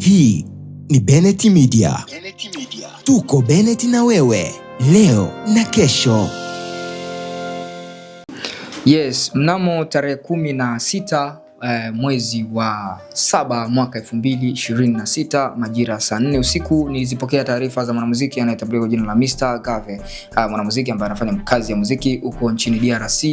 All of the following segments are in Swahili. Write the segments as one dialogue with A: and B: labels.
A: Hii ni Bennett Media. Tuko Bennett na wewe leo na kesho.
B: Yes, mnamo tarehe 16 mwezi wa 7 mwaka 2026 majira saa 4 usiku nilizipokea taarifa za mwanamuziki anayetambuliwa kwa jina la Mr. Gave. Mwanamuziki ambaye anafanya kazi ya muziki huko nchini DRC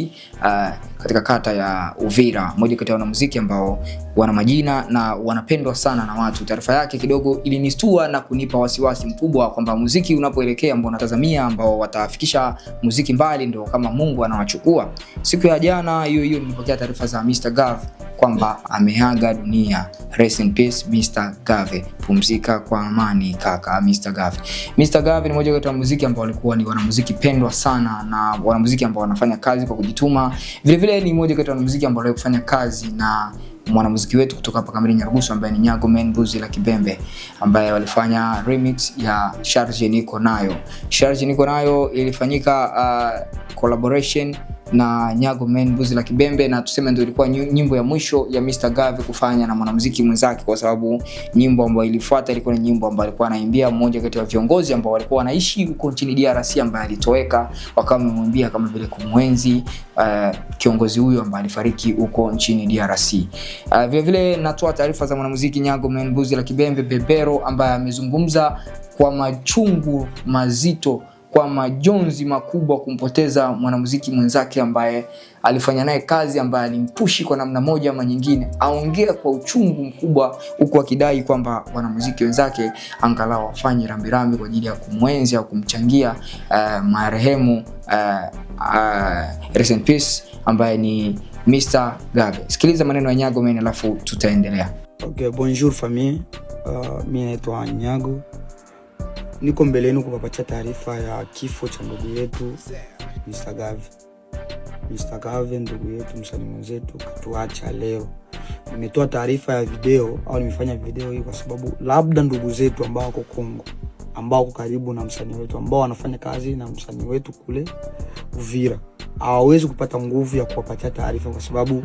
B: katika kata ya Uvira, mmoja kati ya wanamuziki ambao wana majina na wanapendwa sana na watu. Taarifa yake kidogo ilinistua na kunipa wasiwasi mkubwa kwamba muziki unapoelekea ambao natazamia ambao watafikisha muziki mbali ndio kama Mungu anawachukua. Siku ya jana hiyo nilipokea taarifa za Mr. Gave kwamba ameaga dunia. Rest in peace Mr. Gave. Pumzika kwa amani kaka Mr. Gave. Mr. Gave ni mmoja kati ya muziki ambao walikuwa ni wanamuziki pendwa sana na wanamuziki ambao wanafanya kazi kwa kujituma. Vile vile ni mmoja kati ya wanamuziki ambao walikufanya kazi na mwanamuziki wetu kutoka hapa Kamili Nyarugusu ambaye ni Nyago Men Mbuzi la Kibembe, ambaye walifanya remix ya Charge Niko Nayo. Charge Niko Nayo ilifanyika collaboration na Nyago Men Mbuzi la Kibembe, na tuseme ndio ilikuwa nyimbo ya mwisho ya Mr. Gave kufanya na mwanamuziki mwenzake, kwa sababu nyimbo ambayo ilifuata ilikuwa ni nyimbo ambayo alikuwa anaimbia mmoja kati ya viongozi ambao walikuwa wanaishi huko nchini DRC ambaye alitoweka, wakamwimbia kama vile kumwenzi kiongozi huyo ambaye alifariki huko nchini DRC. Vile vile natoa taarifa za mwanamuziki Nyago Men Mbuzi la Kibembe Bebero, ambaye amezungumza kwa machungu mazito, kwa majonzi makubwa kumpoteza mwanamuziki mwenzake ambaye alifanya naye kazi, ambaye alimpushi kwa namna moja ama nyingine. Aongea kwa uchungu mkubwa huku akidai kwamba wanamuziki wenzake angalau wafanye rambirambi kwa ajili ya kumwenzi au kumchangia marehemu rest in peace ambaye ni Mr. Gave. Sikiliza maneno ya Nyago Men alafu tutaendelea.
C: Okay, bonjour famille. Mimi naitwa Nyago. Niko mbele yenu kupapatia taarifa ya kifo cha ndugu yetu Mr. Gave. Mr. Gave ndugu yetu, msanii mwenzetu, katuacha leo. Nimetoa taarifa ya video au nimefanya video hii kwa sababu labda ndugu zetu ambao wako Kongo, ambao wako karibu na msanii wetu, ambao wanafanya kazi na msanii wetu kule Uvira, hawawezi kupata nguvu ya kuwapatia taarifa kwa sababu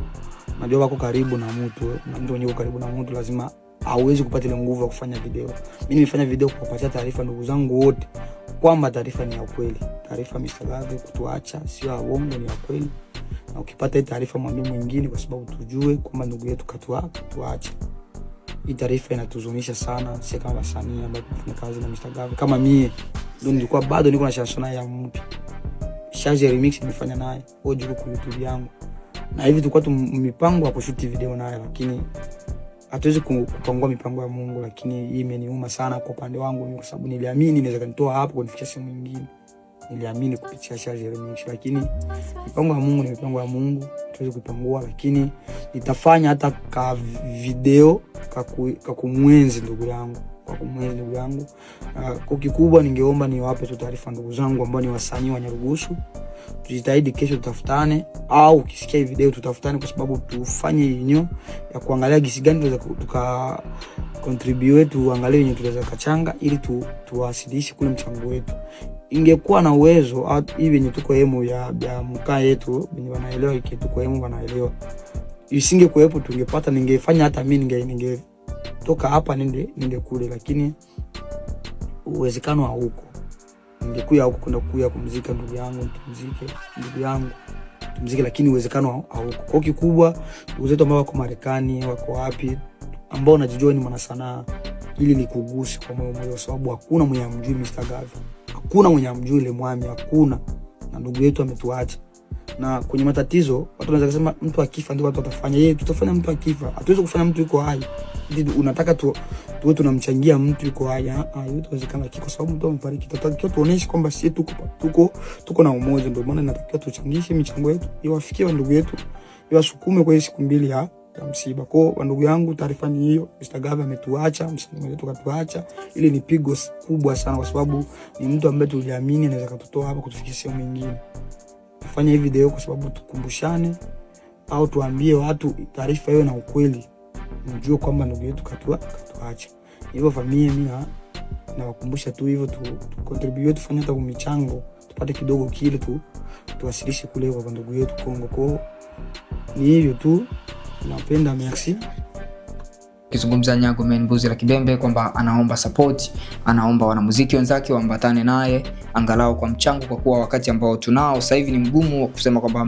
C: najua wako karibu na mtu, na mtu mwenye karibu na mtu lazima hawezi kupata ile nguvu ya kufanya video. Mimi nimefanya video kuwapatia taarifa ndugu zangu wote kwamba taarifa ni ya kweli. Taarifa Mr. Gave kutuacha sio ya uongo, ni ya kweli. Na ukipata hii taarifa mwambie mwingine kwa sababu tujue kwamba ndugu yetu katuacha. Hii taarifa inatuzunisha sana sisi kama wasanii ambao tunafanya kazi na Mr. Gave. Kama mimi ndio nilikuwa bado niko na chanson ya mpya. Charge remix nimefanya naye audio kwa YouTube yangu. Na hivi tulikuwa mipango ya kushoot video naye, lakini hatuwezi kupangua mipango ya Mungu, lakini hii imeniuma sana kwa upande wangu kwa sababu niliamini inaweza kanitoa hapo kunifikisha sehemu nyingine. Niliamini kupitia Charge remix, lakini mipango ya Mungu ni mipango ya Mungu, hatuwezi kupangua, lakini nitafanya hata ka video ka kumwenzi ndugu yangu, Kwa kikubwa ningeomba niwape tu taarifa ndugu zangu ambao ni wasanii wa Nyarugusu. Tujitahidi kesho tutafutane, au ukisikia hii video tutafutane, kwa sababu tufanye yenyewe ya kuangalia gisi gani tunaweza tuka contribute, tuangalie yenyewe tunaweza kachanga ili tuwasilishe kule mchango wetu. Ingekuwa na uwezo hivi yenyewe tuko hemo ya mkaa yetu wenye wanaelewa hiki, tuko hemo wanaelewa, isingekuwepo tungepata, ningefanya hata mimi ningetoka hapa nende kule, lakini uwezekano hauko. Ningekuja huko kwenda kumzika ndugu yangu, tumzike, lakini uwezekano hauko. Kwa kikubwa ndugu zetu ambao wako Marekani, wako wapi, ambao unajijua ni mwanasanaa, ili nikugusi kwa moyo kwa sababu hakuna mwenye amjui Mr. Gave. Hakuna mwenye amjui ile mwami, hakuna. Na ndugu yetu ametuacha. Na kwenye matatizo watu wanaweza kusema mtu akifa ndio watu watafanya. Yeye tutafanya mtu akifa. Hatuwezi kufanya mtu yuko hai. Ndio unataka tuwe tunamchangia mtu yuko hai. Yote inawezekana kwa sababu mtu amefariki. Tunatakiwa tuoneshe kwamba sisi tuko na umoja. Ndio maana inatakiwa tuchangishe michango yetu iwafikie ndugu yetu, iwasukume kwa siku mbili ya msiba. Kwa ndugu yangu, taarifa ni hiyo. Mr. Gave ametuacha, msanii wetu katuacha. Ile ni pigo kubwa sana kwa sababu ni mtu ambaye tuliamini anaweza kututoa hapa kutufikisha sehemu nyingine. Tufanye hii video kwa sababu tukumbushane au tuambie watu taarifa hiyo na ukweli, mjue kwamba ndugu yetu katuacha. Hivyo familia, mimi na wakumbusha tu hivyo, tu contribute, tufanye hata michango tupate kidogo kile tuwasilishe kule kwa ndugu yetu Kongo. Kwa ni hivyo tu, napenda, merci.
B: Kizungumza Nyago Man Mbuzi la Kibembe kwamba anaomba support, anaomba wanamuziki wenzake waambatane naye angalau kwa mchango, kwa kuwa wakati ambao tunao sasa hivi ni mgumu kusema kwamba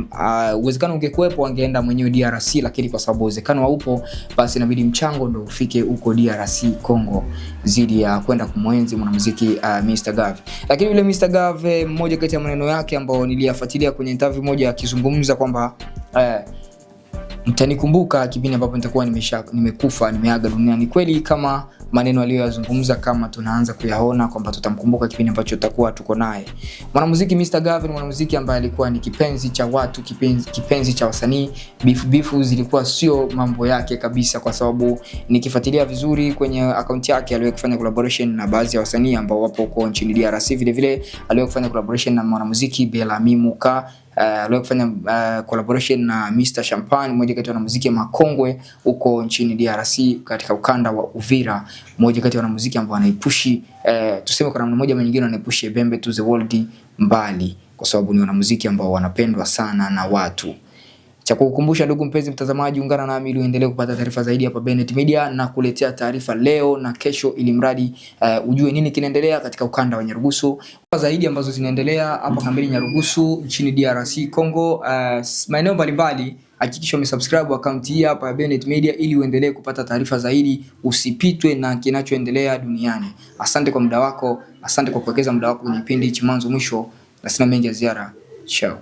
B: uwezekano ungekuepo angeenda mwenyewe DRC, lakini kwa sababu uwezekano haupo, basi inabidi mchango ndio ufike huko DRC Congo zidi ya kwenda kumwenzi mwanamuziki Mr Gave. Lakini yule Mr Gave, mmoja kati ya maneno yake ambao niliyafuatilia kwenye interview moja akizungumza kwamba mtanikumbuka kipindi ambapo nitakuwa nimekufa, nimeaga dunia. Ni kweli kama maneno aliyoyazungumza kama tunaanza kuyaona kwamba tutamkumbuka kipindi ambacho tutakuwa tuko naye. Mwanamuziki Mr Gave ni mwanamuziki ambaye alikuwa ni kipenzi cha watu, kipenzi cha wasanii. Bifu zilikuwa sio mambo yake kabisa, kwa sababu nikifuatilia vizuri kwenye account yake aliwahi kufanya collaboration na baadhi ya wasanii ambao wapo huko nchini DRC. Vile vile aliwahi kufanya collaboration na mwanamuziki Bellamy Muka, aliwahi kufanya collaboration na Mr Champagne, mmoja kati ya wanamuziki makongwe huko nchini DRC katika ukanda wa Uvira, mmoja kati ya wanamuziki ambao anaipushi tuseme kwa namna moja au nyingine anaipushi Bembe to the world mbali, kwa sababu ni wanamuziki ambao wanapendwa sana na watu. Cha kukukumbusha ndugu mpenzi mtazamaji, ungana nami ili uendelee kupata taarifa zaidi hapa Benet Media, na kuletea taarifa leo na kesho, ili mradi ujue nini kinaendelea katika ukanda wa Nyarugusu, kwa zaidi ambazo zinaendelea hapa kambini Nyarugusu nchini DRC Congo, maeneo mbalimbali. Hakikisha umesubscribe account hii hapa ya Benet Media ili uendelee kupata taarifa zaidi, usipitwe na kinachoendelea duniani. Asante kwa muda wako, asante kwa kuwekeza muda wako kwenye kipindi cha mwanzo mwisho, na sina mengi ya ziara. Ciao.